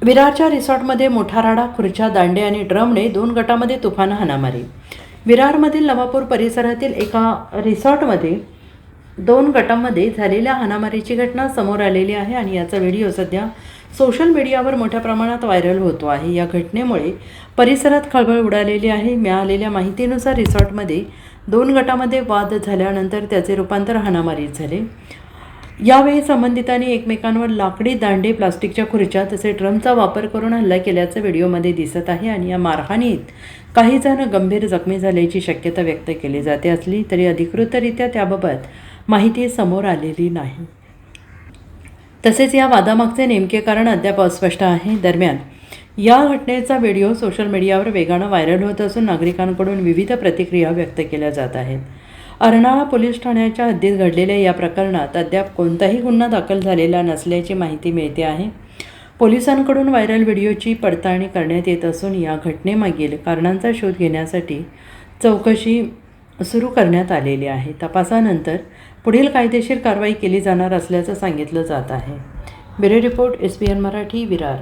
विरारच्या रिसॉर्टमध्ये मोठा राडा, खुर्च्या, दांडे आणि ड्रमने 2 गटामध्ये तुफान हाणामारी. विरारमधील नवापूर परिसरातील एका रिसॉर्टमध्ये 2 गटांमध्ये झालेल्या हाणामारीची घटना समोर आलेली आहे आणि याचा व्हिडिओ सध्या सोशल मीडियावर मोठ्या प्रमाणात व्हायरल होतो आहे. या घटनेमुळे परिसरात खळबळ उडालेली आहे. मिळालेल्या माहितीनुसार रिसॉर्टमध्ये 2 गटामध्ये वाद झाल्यानंतर त्याचे रूपांतर हाणामारीत झाले. यावेळी संबंधितांनी एकमेकांवर लाकडी दांडे, प्लास्टिकच्या खुर्च्या तसेच ड्रमचा वापर करून हल्ला केल्याचं व्हिडिओमध्ये दिसत आहे आणि या मारहाणीत काही जण गंभीर जखमी झाल्याची शक्यता व्यक्त केली जाते असली तरी अधिकृतरित्या त्याबाबत माहिती समोर आलेली नाही. तसेच या वादामागचे नेमके कारण अद्याप अस्पष्ट आहे. दरम्यान या घटनेचा व्हिडिओ सोशल मीडियावर वेगानं व्हायरल होत असून नागरिकांकडून विविध प्रतिक्रिया व्यक्त केल्या जात आहेत. अर्नाळा पोलीस ठाण्याच्या हद्दीत घडलेल्या या प्रकरणात अद्याप कोणताही गुन्हा दाखल झालेला नसल्याची माहिती मिळते आहे. पोलिसांकडून व्हायरल व्हिडिओची पडताळणी करण्यात येत असून या घटनेमागील कारणांचा शोध घेण्यासाठी चौकशी सुरू करण्यात आलेली आहे. तपासानंतर पुढील कायदेशीर कारवाई केली जाणार असल्याचं सांगितलं जात आहे. Bureau report, SBN Marathi, Virar.